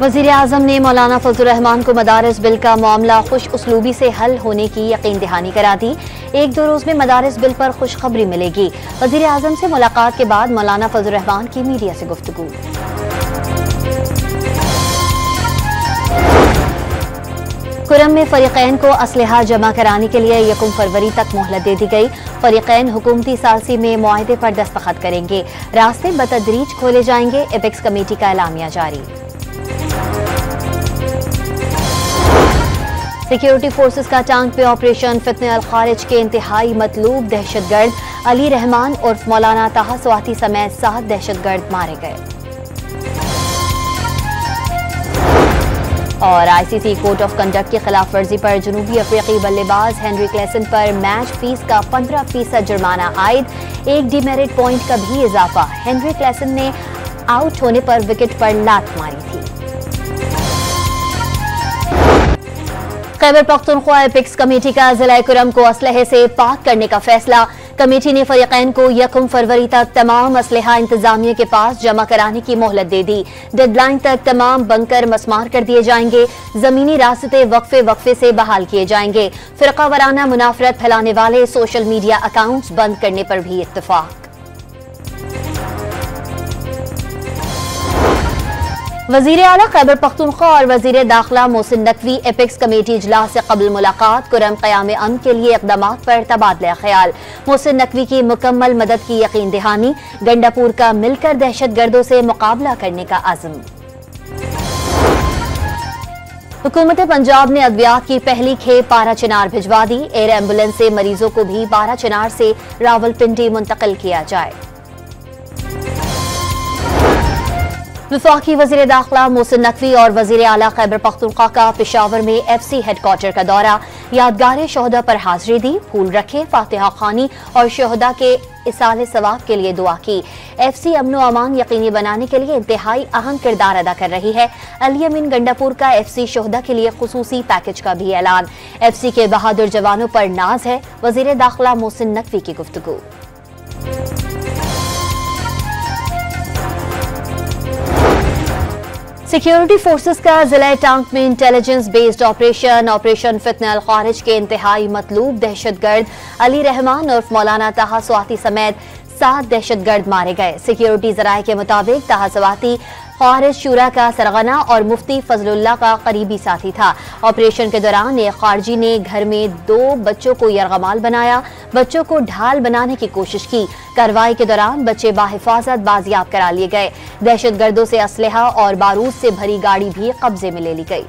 वज़ीर आज़म ने मौलाना फजलुर रहमान को मदारिस बिल का मामला खुश उसलूबी से हल होने की यकीन दहानी करा दी। 1-2 रोज में मदारिस बिल पर खुशखबरी मिलेगी। वज़ीर आज़म से मुलाकात के बाद मौलाना फजलुर रहमान की मीडिया से गुफ्तगू। कुरम में फरीकैन को असलहा जमा कराने के लिए 1 फरवरी तक मोहलत दे दी गई। फरीकैन हुकूमती सालसी में मुआहदे पर दस्तखत करेंगे। रास्ते बतदरीज खोले जाएंगे। एपेक्स कमेटी का एलामिया जारी। सिक्योरिटी फोर्सेस का टांग पे ऑपरेशन फितने अल खारिज के इंतहाई मतलूब दहशतगर्द अली रहमान उर्फ मौलाना ताहा स्वाति समेत 7 दहशतगर्द मारे गए। और आईसीसी कोड ऑफ कंडक्ट की खिलाफ वर्जी पर जनूबी अफ्रीकी बल्लेबाज हेनरी क्लेसन पर मैच फीस का 15% जुर्माना आयद। 1 डीमेरिट पॉइंट का भी इजाफा। हेनरी क्लेसन ने आउट होने पर विकेट पर लात मारी थी। खैबर पख्तूनख्वा एपेक्स कमेटी का जिला कुरम को असलहे से पाक करने का फैसला। कमेटी ने फरीकैन को 1 फरवरी तक तमाम असलहा इंतजामिया के पास जमा कराने की मोहलत दे दी। डेडलाइन तक तमाम बंकर मसमार कर दिए जाएंगे। जमीनी रास्ते वक्फे से बहाल किए जाएंगे। फिरका वराना मुनाफरत फैलाने वाले सोशल मीडिया अकाउंट्स बंद करने पर भी इत्तफाक। वजीर आला खैबर पख्तूनख्वा और वजीर दाखिला मोहसिन नकवी एपेक्स कमेटी इजलास से कबल मुलाकात। कुरम क़याम अमन के लिए इक़दाम पर तबादला ख्याल। मोहसिन नकवी की मुकम्मल मदद की यकीन दहानी। गंडापुर का मिलकर दहशत गर्दों से मुकाबला करने का अज़्म। हुकूमत पंजाब ने अद्वियात की पहली खेप पारा चिनार भिजवा दी। एयर एम्बुलेंस से मरीजों को भी पारा चिनार से रावलपिंडी मुंतकिल किया जाए। वफाकी वज़ीर दाखिला मोहसिन नकवी और वज़ीर आला खैबर पख्तूनख्वा का पेशावर में FC हेडक्वार्टर का दौरा। यादगार शोहदा पर हाजिरी दी, फूल रखे, फातिहा खानी और शोहदा के इसाले सवाब के लिए दुआ की। FC अमनो अमान यकीनी बनाने के लिए इंतहाई अहम किरदार अदा कर रही है। अली अमीन गंडापुर का FC शोहदा के लिए खुसूसी पैकेज का भी ऐलान। FC के बहादुर जवानों पर नाज है। वज़ीर दाखिला मोहसिन नकवी की गुफ्तगू। सिक्योरिटी फोर्सेस का जिला टांग में इंटेलिजेंस बेस्ड ऑपरेशन फितने अल खारिज के इंतहाई मतलूब दहशतगर्द अली रहमान उर्फ मौलाना ताहा स्वाति समेत 7 दहशतगर्द मारे गए। सिक्योरिटी जराये के मुताबिक ताहा स्वाति खारिज शूरा का सरगना और मुफ्ती फजलुल्लाह का करीबी साथी था। ऑपरेशन के दौरान एक खारजी ने घर में 2 बच्चों को यरगमाल बनाया, बच्चों को ढाल बनाने की कोशिश की। कार्रवाई के दौरान बच्चे बाहिफाजत बाजियाब करा लिए गए। दहशतगर्दों से असलहा और बारूद से भरी गाड़ी भी कब्जे में ले ली गई।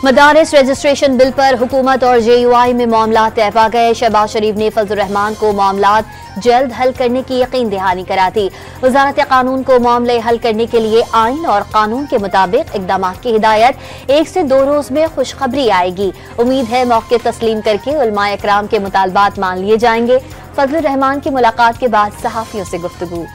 मदारिस रजिस्ट्रेशन बिल पर हुकूमत और JUI में मामला तय पा गए। शहबाज शरीफ ने फजलुर रहमान को मामलात जल्द हल करने की यकीन दहानी करा दी। वजारत कानून को मामले हल करने के लिए आइन और कानून के मुताबिक इकदाम की हिदायत। 1 से 2 रोज में खुशखबरी आएगी। उम्मीद है मौके तस्लीम करके उलमाए इकराम के मुतालबात मान लिए जाएंगे। फजलुर रहमान की मुलाकात के बाद सहाफियों से गुफ्तगू।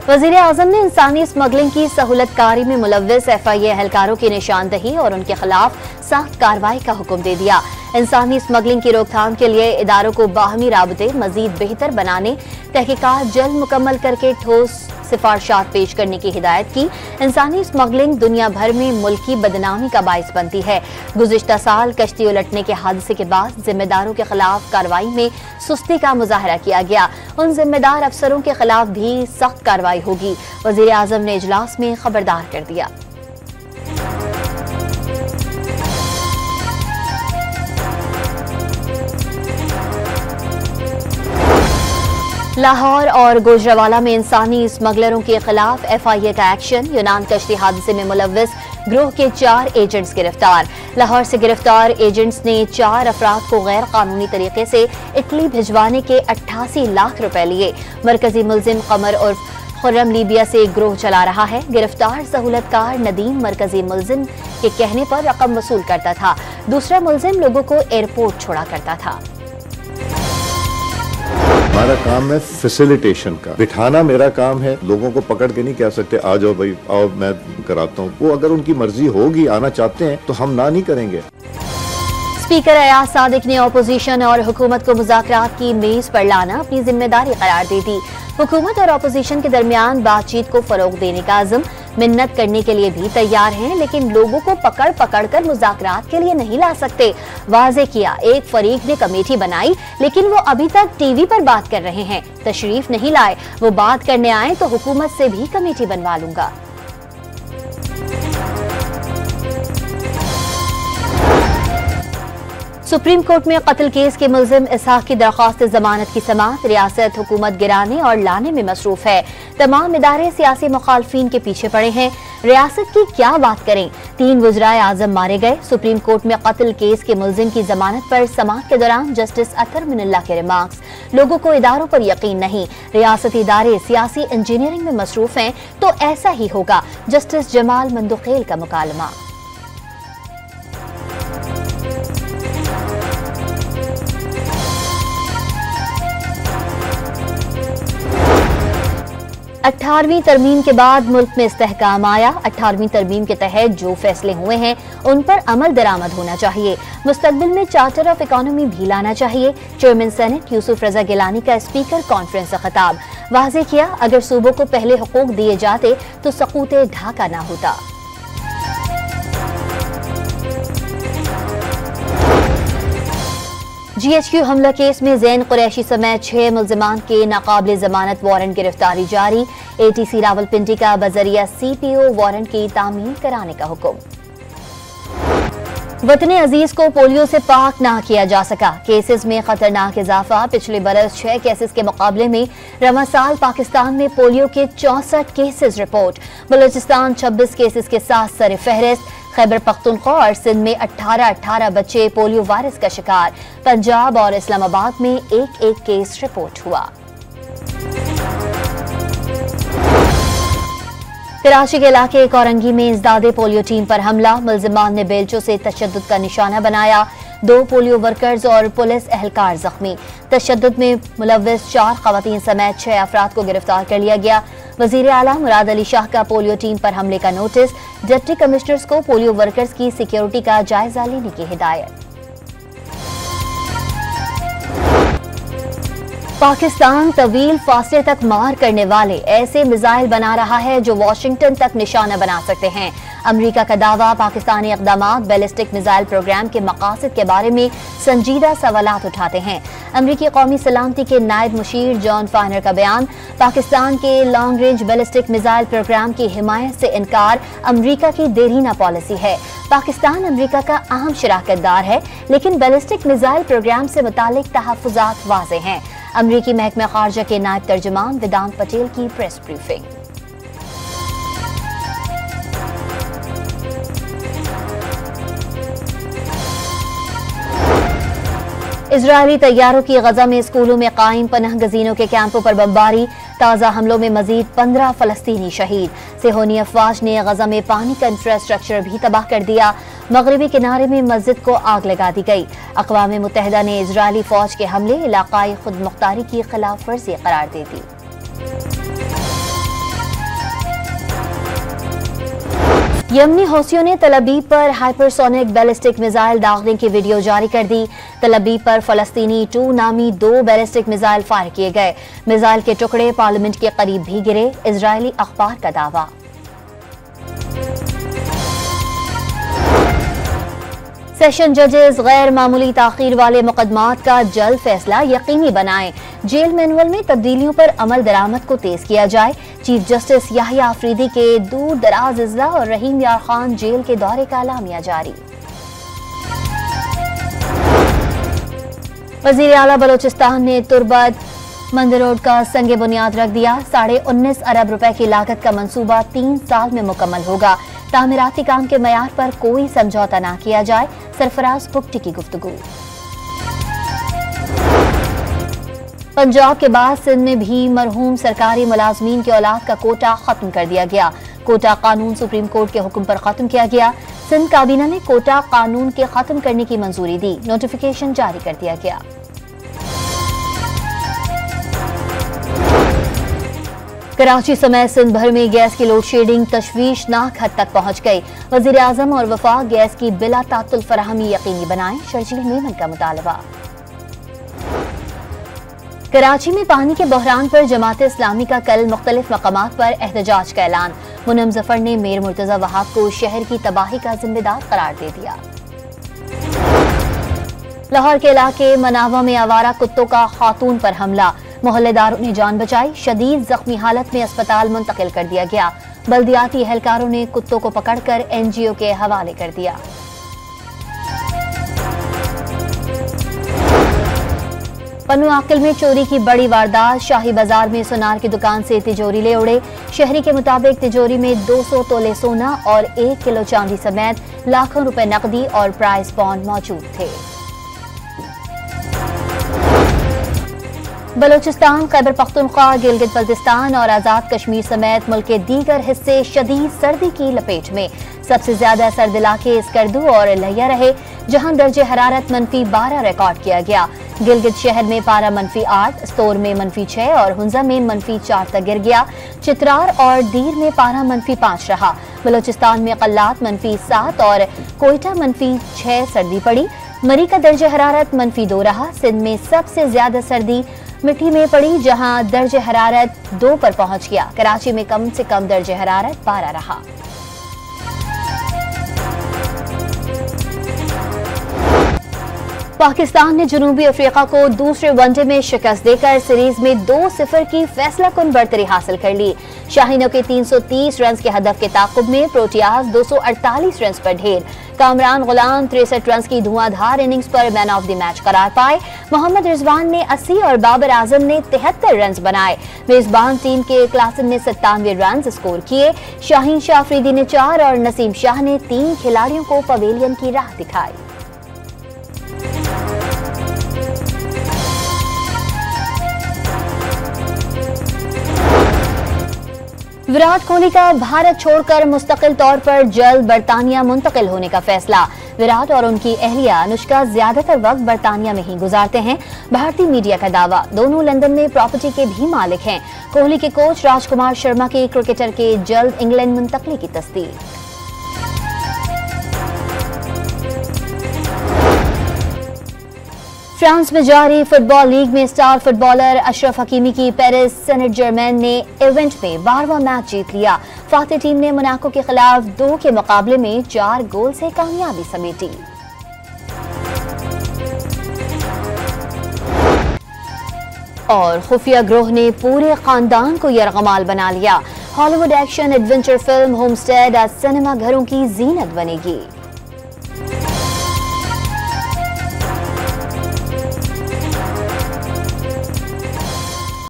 वज़ीर आज़म ने इंसानी स्मगलिंग की सहूलतकारी में मुलव्विस FIA एहलकारों की निशानदही और उनके खिलाफ सख्त कार्रवाई का हुक्म दे दिया। इंसानी स्मगलिंग की रोकथाम के लिए इदारों को बाहमी राबते मजीद बेहतर बनाने, तहकीकात जल्द मुकम्मल करके ठोस सिफारिशात पेश करने की हिदायत की। इंसानी स्मगलिंग दुनिया भर में मुल्क की बदनामी का बाइस बनती है। गुज़िश्ता साल कश्ती उलटने के हादसे के बाद जिम्मेदारों के खिलाफ कार्रवाई में सुस्ती का मुजाहरा किया गया। उन जिम्मेदार अफसरों के खिलाफ भी सख्त कार्रवाई होगी। वज़ीर आज़म ने इजलास में खबरदार कर दिया। लाहौर और गुजरावाला में इंसानी स्मगलरों के खिलाफ FIA का एक्शन। यूनान कश्ती हादसे में मुलव्विस ग्रोह के 4 एजेंट्स गिरफ्तार। लाहौर से गिरफ्तार एजेंट्स ने 4 अफराद को गैर कानूनी तरीके से इटली भिजवाने के 88 लाख रुपए लिए। मरकजी मुलजिम कमर उर्फ खुर्रम लीबिया से एक ग्रोह चला रहा है। गिरफ्तार सहूलतकार नदीम मरकजी मुलजिम के कहने पर रकम वसूल करता था। दूसरा मुलजिम लोगों को एयरपोर्ट छोड़ा करता था। हमारा काम है फैसिलिटेशन का, बिठाना मेरा काम है। लोगों को पकड़ के नहीं कह सकते आ जाओ भाई आओ मैं कराता हूँ। वो अगर उनकी मर्जी होगी आना चाहते हैं तो हम ना नहीं करेंगे। स्पीकर अयाज सादिक ने अपोजिशन और हुकूमत को मुज़ाकरात की मेज पर लाना अपनी जिम्मेदारी करार दे दी। हुकूमत और अपोजिशन के दरमियान बातचीत को फरोग देने का अज़्म, मिन्नत करने के लिए भी तैयार हैं, लेकिन लोगों को पकड़ पकड़ कर मुज़ाकरात के लिए नहीं ला सकते। वाज़े किया, एक फरीक ने कमेटी बनाई लेकिन वो अभी तक टीवी पर बात कर रहे हैं, तशरीफ नहीं लाए। वो बात करने आए तो हुकूमत से भी कमेटी बनवा लूंगा। सुप्रीम कोर्ट में कत्ल केस के मुल्जिम इसहाक की दरख्वास्त जमानत की समाअत। रियासत हुकूमत गिराने और लाने में मसरूफ है। तमाम इदारे सियासी मुखालफीन के पीछे पड़े हैं। रियासत की क्या बात करें, 3 वज़राए आज़म मारे गए। सुप्रीम कोर्ट में कत्ल केस के मुल्जिम की जमानत पर समाअत के दौरान जस्टिस अतर मिनल्ला के रिमार्क्स। लोगों को इदारों पर यकीन नहीं, रियासती इदारे सियासी इंजीनियरिंग में मसरूफ हैं तो ऐसा ही होगा। जस्टिस जमाल मंदुखेल का मुकालमा। अठारहवीं तरमीम के बाद मुल्क में इस्तेहकाम आया। 18वीं तरमीम के तहत जो फैसले हुए हैं उन पर अमल दरामद होना चाहिए। मुस्तकबिल में चार्टर ऑफ इकोनॉमी भी लाना चाहिए। चेयरमैन सेनेट यूसुफ रजा गिलानी का स्पीकर कॉन्फ्रेंस से खिताब। वाज़े किया, अगर सूबों को पहले हुकूक दिए जाते तो सकूते ढाका ना होता। GHQ हमला केस में ज़ैन कुरैशी समेत 6 मुल्ज़िमान के नाकाबिल जमानत वारंट गिरफ्तारी जारी। ATC रावलपिंडी का बजरिया CPO वारंट की तामील कराने का हुक्म। वतन अजीज को पोलियो से पाक ना किया जा सका। केसेस में खतरनाक इजाफा। पिछले बरस 6 केसेस के मुकाबले में रवा साल पाकिस्तान में पोलियो के 64 केसेस रिपोर्ट। बलूचिस्तान 26 केसेस के साथ सर फहरिस्त। खैबर पख्तूनख्वा और सिंध में 18 बच्चे पोलियो वायरस का शिकार। पंजाब और इस्लामाबाद में एक केस रिपोर्ट हुआ। कराची के इलाके कोरंगी में इंसदादे पोलियो टीम पर हमला। मुल्जिमान ने बेलचों से तशद्दुद का निशाना बनाया। 2 पोलियो वर्कर्स और पुलिस एहलकार जख्मी। तशद्दुद में मुलव्विस 4 खवातीन समेत 6 अफराद को गिरफ्तार कर लिया गया। वजीर आला मुराद अली शाह का पोलियो टीम पर हमले का नोटिस। डिप्टी कमिश्नर्स को पोलियो वर्कर्स की सिक्योरिटी का जायजा लेने की हिदायत। पाकिस्तान तवील फासले तक मार करने वाले ऐसे मिसाइल बना रहा है जो वाशिंगटन तक निशाना बना सकते हैं। अमेरिका का दावा, पाकिस्तानी इक़दामात बैलिस्टिक मिसाइल प्रोग्राम के मकासद के बारे में संजीदा सवालात उठाते हैं। अमेरिकी कौमी सलामती के नायब मुशीर जॉन फाइनर का बयान, पाकिस्तान के long range ballistic missile program की हिमायत से इनकार अमेरिका की देरीना पॉलिसी है। पाकिस्तान अमेरिका का अहम शराकतदार है, लेकिन बैलिस्टिक मिसाइल प्रोग्राम से मुतालिक तहफ़्फ़ुज़ात वाज़े हैं। अमेरिकी महकमा खारजा के नायब तर्जुमान वेदांत पटेल की प्रेस ब्रीफिंग। इजरायली तैयारों की गजा में स्कूलों में कायम पनाह गजीनों के कैंपों पर बमबारी। ताज़ा हमलों में मजीद 15 फलस्तीनी शहीद। सेहोनी अफवाज ने गजा में पानी का इंफ्रास्ट्रक्चर भी तबाह कर दिया। मगरबी किनारे में मस्जिद को आग लगा दी गई। अक़वाम मुत्तहिदा ने इजरायली फौज के हमले इलाकाई खुद मुख्तारी की खिलाफ वर्जी करार दे दी। यमनी हौसियों ने तल अबीब पर हाइपरसोनिक बैलिस्टिक मिसाइल दागने की वीडियो जारी कर दी। तल अबीब पर फलस्तीनी 2 नामी 2 बैलिस्टिक मिसाइल फायर किए गए। मिसाइल के टुकड़े पार्लियामेंट के करीब भी गिरे। इजरायली अखबार का दावा। सेशन जजेस गैर मामूली ताखीर वाले मुकदमात का जल्द फैसला यकीनी बनाएं। जेल मैनुअल में तब्दीलियों पर अमल दरामद को तेज किया जाए। चीफ जस्टिस याहिया आफरीदी के दूर दराज इजला और रहीम यार खान जेल के दौरे का एलामिया जारी। वजीर आला बलोचिस्तान ने तुर्बत मंदिर रोड का संगे बुनियाद रख दिया। 19.5 अरब रुपए की लागत का मंसूबा 3 साल में मुकम्मल होगा। तामीराती काम के मयार पर कोई समझौता न किया जाए। सरफराज बुगटी की गुफ्तगू। पंजाब के बाद सिंध में भी मरहूम सरकारी मुलाजमीन के औलाद का कोटा खत्म कर दिया गया। कोटा कानून सुप्रीम कोर्ट के हुक्म पर खत्म किया गया। सिंध काबीना ने कोटा कानून के खत्म करने की मंजूरी दी। नोटिफिकेशन जारी कर दिया गया। कराची समेत सिंध भर में गैस की लोड शेडिंग तशवीशनाक हद तक पहुंच गई। वजीर आजम और वफाक गैस की बिला तातुल फराहमी यकीनी बनाएं, शर्जील मेमन का मुतालबा। कराची में पानी के बहरान पर जमात इस्लामी का कल मुख्तलिफ मकामात पर एहतजाज का ऐलान। मुनम जफर ने मीर मुर्तजा वहाब को शहर की तबाही का जिम्मेदार करार दे दिया। लाहौर के इलाके मनावा में आवारा कुत्तों का खातून पर हमला, मोहल्लेदारों ने जान बचाई, शदीद जख्मी हालत में अस्पताल मुंतकिल कर दिया गया। बल्दियाती एहलकारों ने कुत्तों को पकड़कर NGO के हवाले कर दिया। पन्नू आकिल में चोरी की बड़ी वारदात, शाही बाजार में सुनार की दुकान से तिजोरी ले उड़े। शहरी के मुताबिक तिजोरी में 200 तोले सोना और 1 किलो चांदी समेत लाखों रुपए नकदी और प्राइस बॉन्ड मौजूद थे। बलोचिस्तान, खैबर पख्तूनख्वा, गिलगित बल्तिस्तान और आजाद कश्मीर समेत मुल्क के दीगर हिस्से शदीद सर्दी की लपेट में। सबसे ज्यादा सर्द इलाके स्कर्दू और लहिया रहे, जहां दर्जे हरारत -12 रिकॉर्ड किया गया। गिलगित शहर में पारा -8, स्तोर में -6 और हुंजा में -4 तक गिर गया। चित्रार और दीर में पारा -5 रहा। बलोचिस्तान में कल्लात -7 और कोयटा -6 सर्दी पड़ी। मरी का दर्जे हरारत -2 रहा। सिंध में सबसे ज्यादा सर्दी मिट्टी में पड़ी, जहां दर्जे हरारत 2 पर पहुंच गया। कराची में कम से कम दर्जे हरारत 12 रहा। पाकिस्तान ने जनूबी अफ्रीका को दूसरे वनडे में शिकस्त देकर सीरीज में 2-0 की फैसलाकुन बढ़तरी हासिल कर ली। शाहीनों के 330 रन के हदफ के ताकुब में प्रोटियाज 248 रन पर ढेर। कामरान गुलाम 63 रन की धुआंधार इनिंग्स पर मैन ऑफ द मैच करार पाए। मोहम्मद रिजवान ने 80 और बाबर आजम ने 73 रन बनाए। मेजबान टीम के क्लासन ने 97 रन स्कोर किए। शाहीन शाह अफरीदी ने 4 और नसीम शाह ने 3 खिलाड़ियों को पवेलियन की राह दिखाई। विराट कोहली का भारत छोड़कर मुस्तकिल तौर पर जल्द बरतानिया मुंतकिल होने का फैसला। विराट और उनकी अहलिया अनुष्का ज्यादातर वक्त बरतानिया में ही गुजारते हैं। भारतीय मीडिया का दावा, दोनों लंदन में प्रॉपर्टी के भी मालिक हैं। कोहली के कोच राजकुमार शर्मा के क्रिकेटर के जल्द इंग्लैंड मुंतकली की तस्दीक। फ्रांस में जारी फुटबॉल लीग में स्टार फुटबॉलर अशरफ हकीमी की पेरिस सेंट जर्मैन ने इवेंट में 12वां मैच जीत लिया। फातेह टीम ने मोनाको के खिलाफ 2 के मुकाबले में 4 गोल से कामयाबी समेटी। और खुफिया ग्रोह ने पूरे खानदान को यरगमाल बना लिया। Hollywood action adventure film homestead आज सिनेमा घरों की जीनत बनेगी।